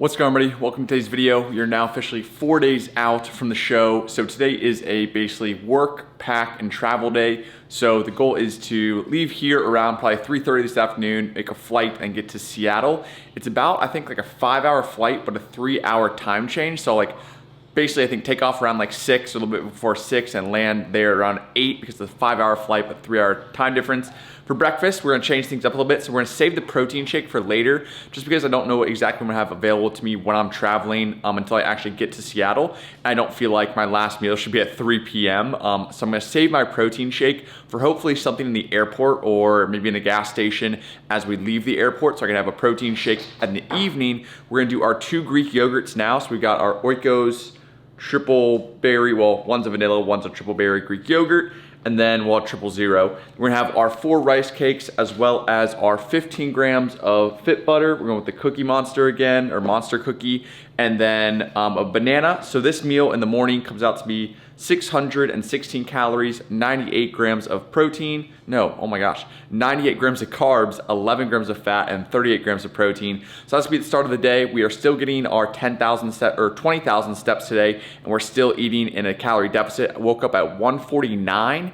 What's going on, everybody? Welcome to today's video. You're now officially 4 days out from the show. So today is a basically work, pack, and travel day. So the goal is to leave here around probably 3:30 this afternoon, make a flight, and get to Seattle. It's about, I think, like a 5-hour flight, but a 3-hour time change. So like basically I think take off around like 6, a little bit before 6, and land there around 8 because it's a 5-hour flight, but 3-hour time difference. For breakfast, we're gonna change things up a little bit. So we're gonna save the protein shake for later, just because I don't know what exactly I'm gonna have available to me when I'm traveling until I actually get to Seattle. I don't feel like my last meal should be at 3 p.m. So I'm gonna save my protein shake for hopefully something in the airport or maybe in a gas station as we leave the airport. So I can have a protein shake in the evening. We're gonna do our 2 Greek yogurts now. So we got our Oikos triple berry, well, one's a vanilla, one's a triple berry Greek yogurt, and then we'll have 000. We're gonna have our 4 rice cakes as well as our 15 grams of Fit Butter. We're going with the Cookie Monster again, or Monster Cookie, and then a banana. So this meal in the morning comes out to be 616 calories, 98 grams of protein. No, oh my gosh, 98 grams of carbs, 11 grams of fat, and 38 grams of protein. So that's gonna be the start of the day. We are still getting our 10,000 steps or 20,000 steps today, and we're still eating in a calorie deficit. I woke up at 149.0.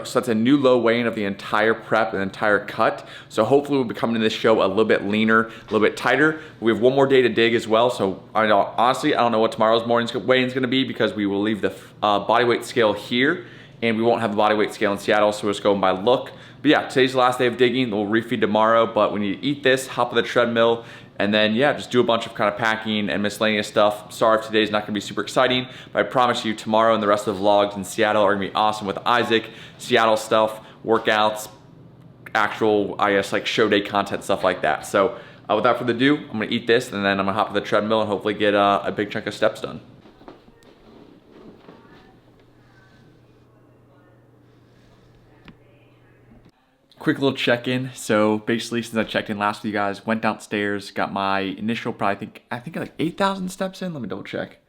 So that's a new low weigh-in of the entire prep and entire cut. So hopefully we'll be coming to this show a little bit leaner, a little bit tighter. We have one more day to dig as well. So I know, honestly, I don't know what tomorrow's morning's weigh-in is gonna be because we will leave the body weight scale here and we won't have the body weight scale in Seattle. So we're just going by look. But yeah, today's the last day of digging. We'll refeed tomorrow, but we need to eat this, hop on the treadmill, and then yeah, just do a bunch of kind of packing and miscellaneous stuff. Sorry if today's not gonna be super exciting, but I promise you tomorrow and the rest of the vlogs in Seattle are gonna be awesome with Isaac, Seattle stuff, workouts, actual, I guess, like show day content, stuff like that. So without further ado, I'm gonna eat this and then I'm gonna hop on the treadmill and hopefully get a big chunk of steps done. Quick little check-in. So basically, since I checked in last with you guys, went downstairs, got my initial, probably I think like 8,000 steps in. Let me double check.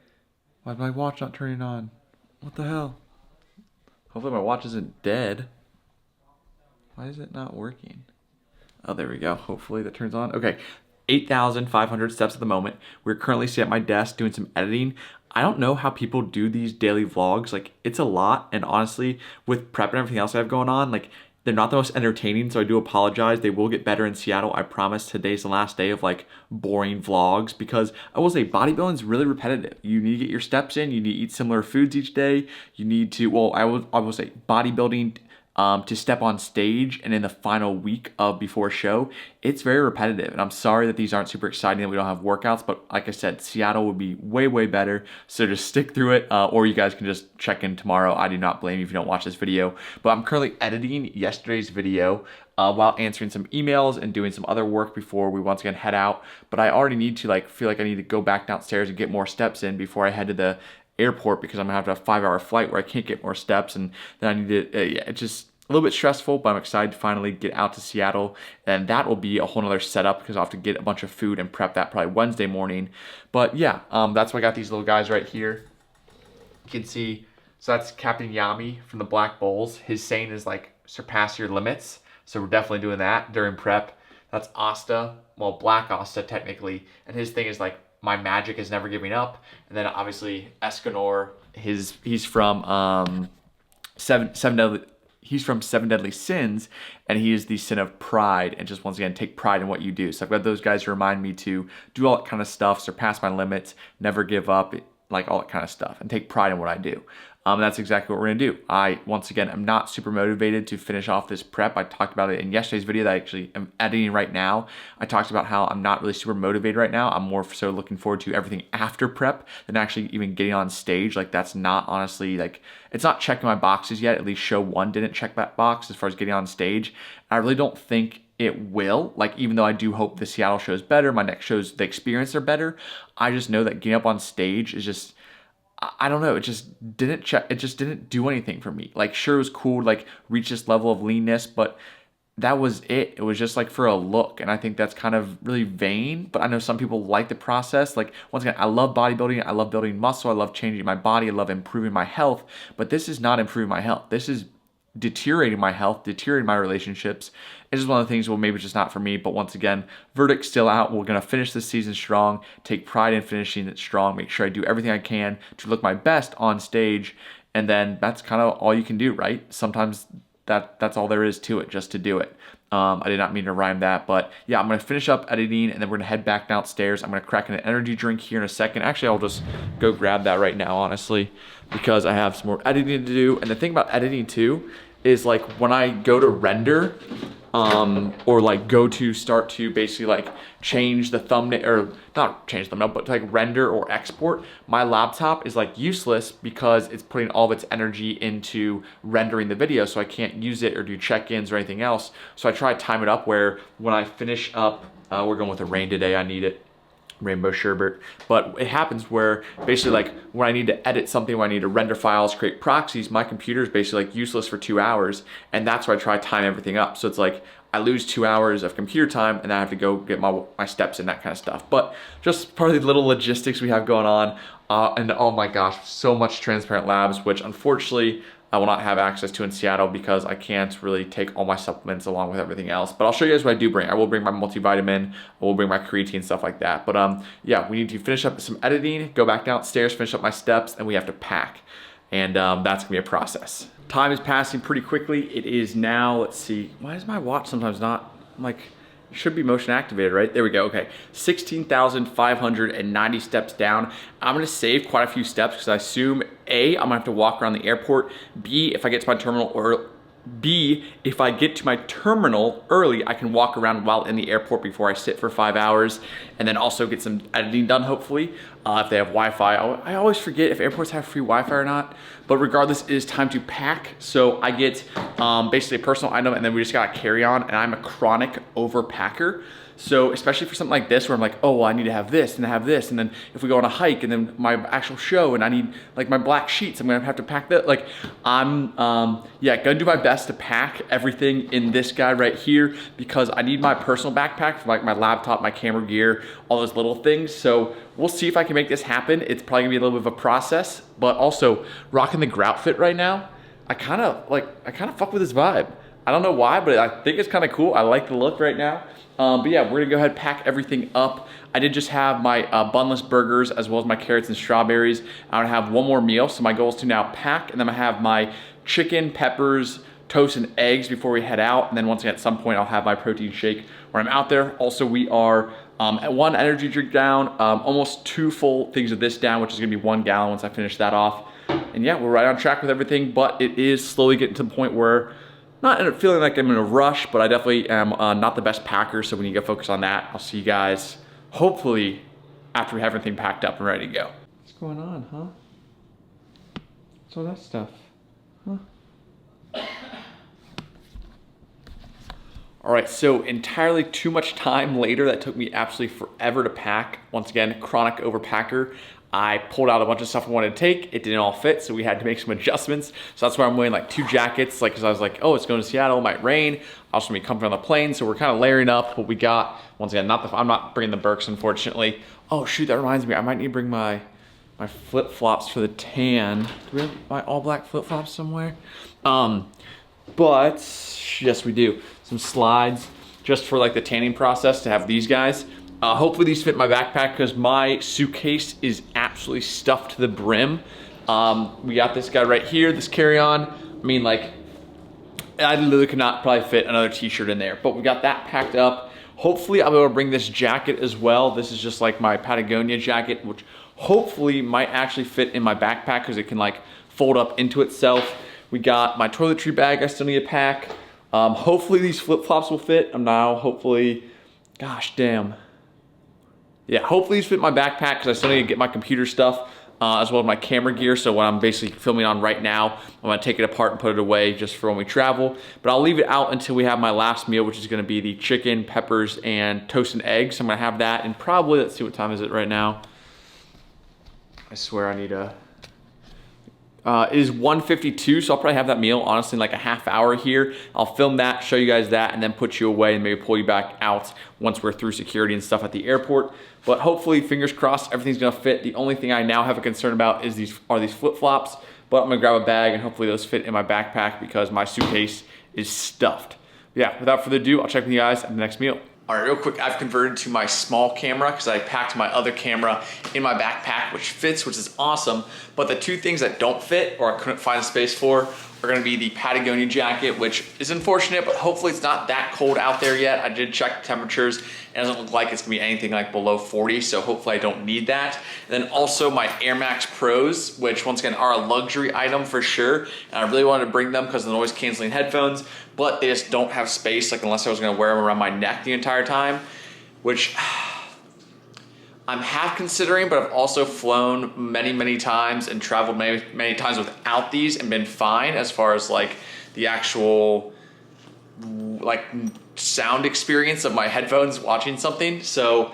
Why is my watch not turning on? What the hell? Hopefully my watch isn't dead. Why is it not working? Oh, there we go. Hopefully that turns on. Okay, 8,500 steps at the moment. We're currently sitting at my desk doing some editing. I don't know how people do these daily vlogs. Like, it's a lot, and honestly, with prep and everything else I have going on, like, they're not the most entertaining, so I do apologize. They will get better in Seattle. I promise today's the last day of like boring vlogs, because I will say bodybuilding is really repetitive. You need to get your steps in. You need to eat similar foods each day. You need to, well, I will say bodybuilding to step on stage and in the final week of before show, it's very repetitive. And I'm sorry that these aren't super exciting, that we don't have workouts, but like I said, Seattle would be way, way better. So just stick through it, or you guys can just check in tomorrow. I do not blame you if you don't watch this video, but I'm currently editing yesterday's video while answering some emails and doing some other work before we once again head out. But I already need to feel like I need to go back downstairs and get more steps in before I head to the airport, because I'm gonna have to have a 5-hour flight where I can't get more steps, and then I need to, yeah, it's just a little bit stressful, but I'm excited to finally get out to Seattle, and that will be a whole nother setup because I'll have to get a bunch of food and prep that probably Wednesday morning. But yeah, that's why I got these little guys right here. You can see, so that's Captain Yami from the Black Bulls. His saying is like, surpass your limits. So we're definitely doing that during prep. That's Asta, well, Black Asta technically, and his thing is like, my magic is never giving up. And then obviously Escanor, he's from he's from Seven Deadly Sins, and he is the sin of pride, and just once again take pride in what you do. So I've got those guys to remind me to do all that kind of stuff, surpass my limits, never give up, like all that kind of stuff, and take pride in what I do. That's exactly what we're gonna do. I, once again, am not super motivated to finish off this prep. I talked about it in yesterday's video that I actually am editing right now. I talked about how I'm not really super motivated right now. I'm more so looking forward to everything after prep than actually even getting on stage. Like, that's not honestly, like, it's not checking my boxes yet. At least show 1 didn't check that box as far as getting on stage. I really don't think it will. Like, even though I do hope the Seattle show is better, my next shows, the experience are better, I just know that getting up on stage is just, I don't know, it just didn't do anything for me. Like, sure, it was cool to like reach this level of leanness, but that was it. It was just like for a look, and I think that's kind of really vain, but I know some people like the process. Like, once again, I love bodybuilding, I love building muscle, I love changing my body, I love improving my health, but this is not improving my health. This is deteriorating my health, deteriorating my relationships. It's just one of the things, well, maybe it's just not for me. But once again, verdict's still out. We're going to finish this season strong, take pride in finishing it strong, make sure I do everything I can to look my best on stage. And then that's kind of all you can do, right? Sometimes that's all there is to it, just to do it. I did not mean to rhyme that, but yeah, I'm going to finish up editing and then we're going to head back downstairs. I'm going to crack an energy drink here in a second. Actually, I'll just go grab that right now, honestly, because I have some more editing to do. And the thing about editing too is like when I go to render, or like go to start to basically like change the thumbnail, or not change the thumbnail, but to like render or export, my laptop is like useless because it's putting all of its energy into rendering the video, so I can't use it or do check-ins or anything else. So I try to time it up where when I finish up, we're going with the rain today, I need it. Rainbow sherbet. But it happens where basically like when I need to edit something, when I need to render files, create proxies, my computer is basically like useless for 2 hours, and that's where I try to time everything up. So it's like I lose 2 hours of computer time and then I have to go get my steps and that kind of stuff. But just part of the little logistics we have going on. And oh my gosh, so much transparent labs, which unfortunately I will not have access to in Seattle because I can't really take all my supplements along with everything else. But I'll show you guys what I do bring. I will bring my multivitamin, I will bring my creatine, stuff like that. But yeah, we need to finish up some editing, go back downstairs, finish up my steps, and we have to pack. And that's gonna be a process. Time is passing pretty quickly. It is now, let's see, why is my watch sometimes not, I'm like, it should be motion activated, right? There we go, okay. 16,590 steps down. I'm gonna save quite a few steps because I assume A, I'm gonna have to walk around the airport. B, if I get to my terminal, or B, if I get to my terminal early, I can walk around while in the airport before I sit for 5 hours, and then also get some editing done, hopefully. If they have Wi-Fi. I always forget if airports have free Wi-Fi or not, but regardless, it is time to pack. So I get basically a personal item, and then we just got a carry-on, and I'm a chronic overpacker. So especially for something like this where I'm like, oh, well, I need to have this and have this, and then if we go on a hike and then my actual show and I need like my black sheets, I'm gonna have to pack that. Like I'm yeah, gonna do my best to pack everything in this guy right here because I need my personal backpack for like my laptop, my camera gear, all those little things. So we'll see if I can make this happen. It's probably gonna be a little bit of a process, but also rocking the grout fit right now, I kind of fuck with this vibe. I don't know why, but I think it's kind of cool. I like the look right now. But yeah, we're gonna go ahead and pack everything up. I did just have my bunless burgers as well as my carrots and strawberries. I'm gonna have one more meal, so my goal is to now pack, and then I have my chicken, peppers, toast, and eggs before we head out. And then once again, at some point, I'll have my protein shake when I'm out there. Also, we are at one energy drink down, almost 2 full things of this down, which is gonna be 1 gallon once I finish that off. And yeah, we're right on track with everything, but it is slowly getting to the point where not feeling like I'm in a rush, but I definitely am not the best packer, so we need to focus on that. I'll see you guys, hopefully, after we have everything packed up and ready to go. What's going on, huh? What's all that stuff? Huh? All right, so entirely too much time later. That took me absolutely forever to pack. Once again, chronic overpacker. I pulled out a bunch of stuff I wanted to take. It didn't all fit, so we had to make some adjustments. So that's why I'm wearing like 2 jackets, like, cause I was like, oh, it's going to Seattle, it might rain. I also be comfy on the plane, so we're kind of layering up what we got. Once again, I'm not bringing the Birks, unfortunately. Oh shoot, that reminds me, I might need to bring my flip-flops for the tan. Do we have my all black flip-flops somewhere? But yes, we do. Some slides just for like the tanning process to have these guys. Hopefully these fit my backpack because my suitcase is absolutely stuffed to the brim. We got this guy right here, this carry-on. I mean, like, I literally could not probably fit another t-shirt in there, but we got that packed up. Hopefully I'll be able to bring this jacket as well. This is just like my Patagonia jacket, which hopefully might actually fit in my backpack because it can like fold up into itself. We got my toiletry bag I still need to pack. Hopefully these flip-flops will fit. Hopefully, gosh damn. Yeah, hopefully these fit my backpack because I still need to get my computer stuff as well as my camera gear. So what I'm basically filming on right now, I'm gonna take it apart and put it away just for when we travel. But I'll leave it out until we have my last meal, which is gonna be the chicken, peppers, and toast and eggs. I'm gonna have that and probably, let's see, what time is it right now? I swear I need a, it is 1:52, so I'll probably have that meal, honestly, in like a half hour here. I'll film that, show you guys that, and then put you away and maybe pull you back out once we're through security and stuff at the airport. But hopefully, fingers crossed, everything's gonna fit. The only thing I now have a concern about is these flip-flops. but I'm gonna grab a bag and hopefully those fit in my backpack because my suitcase is stuffed. Yeah, without further ado, I'll check with you guys at the next meal. All right, real quick, I've converted to my small camera because I packed my other camera in my backpack, which fits, which is awesome. But the two things that don't fit or I couldn't find a space for are gonna be the Patagonia jacket, which is unfortunate, but hopefully it's not that cold out there yet. I did check the temperatures. It doesn't look like it's gonna be anything like below 40, so hopefully I don't need that. And then also my Air Max Pros, which once again are a luxury item for sure. And I really wanted to bring them because of the noise canceling headphones, but they just don't have space, like unless I was gonna wear them around my neck the entire time, which I'm half considering, but I've also flown many, many times and traveled many, many times without these and been fine as far as like the actual like sound experience of my headphones watching something. So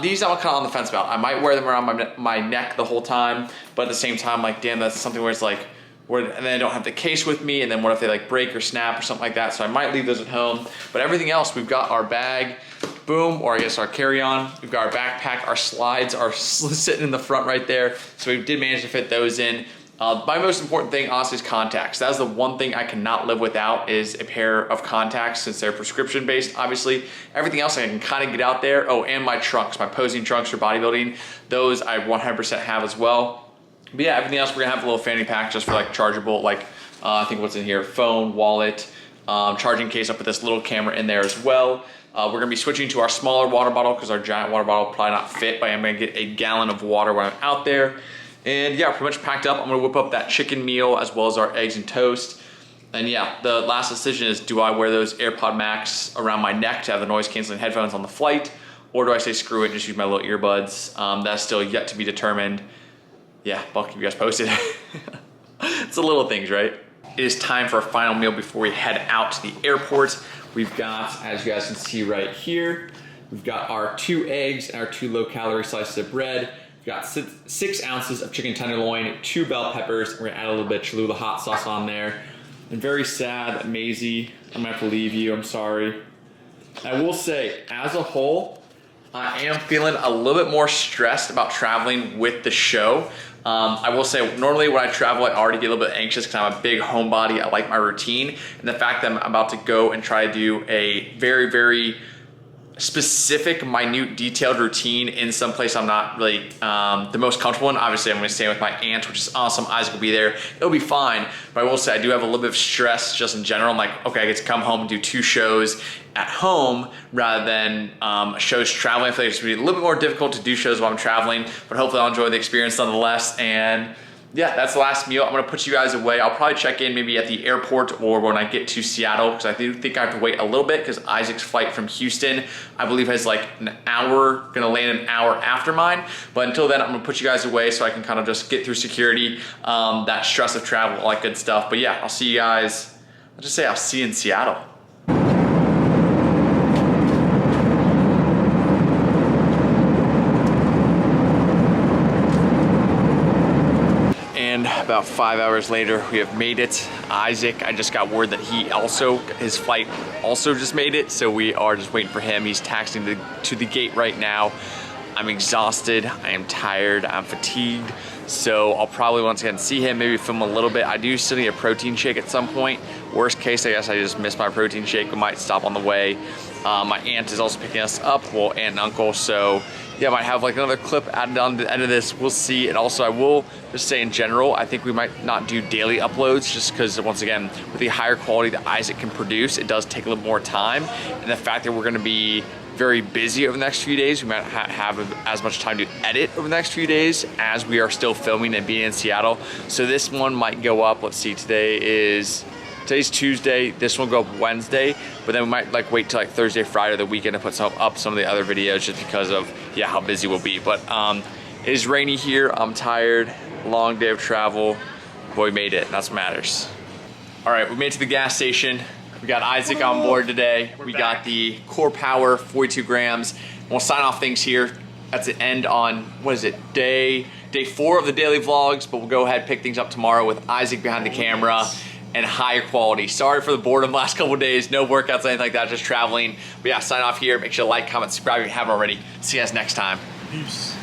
these I'm kind of on the fence about. I might wear them around my neck the whole time, but at the same time, like, damn, that's something where it's like, and then I don't have the case with me, and then what if they like break or snap or something like that? So I might leave those at home. But everything else, we've got our bag, boom, or I guess our carry-on. We've got our backpack, our slides are sitting in the front right there. So we did manage to fit those in. My most important thing, honestly, is contacts. That's the one thing I cannot live without is a pair of contacts since they're prescription based, obviously. Everything else I can kind of get out there. Oh, and my trunks, my posing trunks for bodybuilding. Those I 100% have as well. But yeah, everything else, we're gonna have a little fanny pack just for like chargeable, like I think what's in here, phone, wallet, charging case. I'll put this little camera in there as well. We're gonna be switching to our smaller water bottle because our giant water bottle will probably not fit, but I'm gonna get a gallon of water when I'm out there. And yeah, pretty much packed up. I'm gonna whip up that chicken meal as well as our eggs and toast. And yeah, the last decision is, do I wear those AirPod Max around my neck to have the noise canceling headphones on the flight? Or do I say screw it and just use my little earbuds? That's still yet to be determined. Yeah, I'll keep you guys posted. It's the little things, right? It is time for a final meal before we head out to the airport. We've got, as you guys can see right here, we've got our 2 eggs and our 2 low-calorie slices of bread. We've got 6 ounces of chicken tenderloin, 2 bell peppers. We're gonna add a little bit of Cholula hot sauce on there. And very sad that Maisie, I'm gonna have to leave you, I'm sorry. I will say, as a whole, I am feeling a little bit more stressed about traveling with the show. I will say, normally when I travel, I already get a little bit anxious because I'm a big homebody. I like my routine. And the fact that I'm about to go and try to do a very, very specific, minute, detailed routine in some place I'm not really the most comfortable in. Obviously, I'm gonna stay with my aunt, which is awesome. Isaac will be there. It'll be fine. But I will say I do have a little bit of stress just in general. I'm like, okay, I get to come home and do 2 shows at home rather than shows traveling. I feel like it's gonna be a little bit more difficult to do shows while I'm traveling, but hopefully I'll enjoy the experience nonetheless. And yeah, that's the last meal. I'm gonna put you guys away. I'll probably check in maybe at the airport or when I get to Seattle, because I do think I have to wait a little bit because Isaac's flight from Houston, I believe, has like an hour, gonna land an hour after mine. But until then, I'm gonna put you guys away so I can kind of just get through security, that stress of travel, all that good stuff. But yeah, I'll see you guys, I'll just say I'll see you in Seattle. About 5 hours later, we have made it. Isaac, I just got word that his flight also just made it, so we are just waiting for him. He's taxiing to the gate right now. I'm exhausted, I am tired, I'm fatigued, so I'll probably once again see him, maybe film a little bit. I do still need a protein shake at some point. Worst case, I guess I just missed my protein shake. We might stop on the way. My aunt is also picking us up, well, aunt and uncle, so yeah, I might have like another clip added on to the end of this. We'll see. And also I will just say in general, I think we might not do daily uploads just because once again, with the higher quality that Isaac can produce, it does take a little more time. And the fact that we're gonna be very busy over the next few days, we might have as much time to edit over the next few days as we are still filming and being in Seattle. So this one might go up, let's see, today's Tuesday, this one will go up Wednesday, but then we might like wait till like Thursday, Friday, the weekend to put up some of the other videos just because of, yeah, how busy we'll be. But it is rainy here, I'm tired, long day of travel, but we made it, and that's what matters. All right, we made it to the gas station. We got Isaac on board today. We got the Core Power 42 grams. And we'll sign off things here. That's the end on, what is it, day 4 of the daily vlogs, but we'll go ahead and pick things up tomorrow with Isaac behind the camera and higher quality. Sorry for the boredom last couple of days, no workouts, anything like that, just traveling. But yeah, sign off here. Make sure to like, comment, subscribe if you haven't already. See you guys next time. Peace.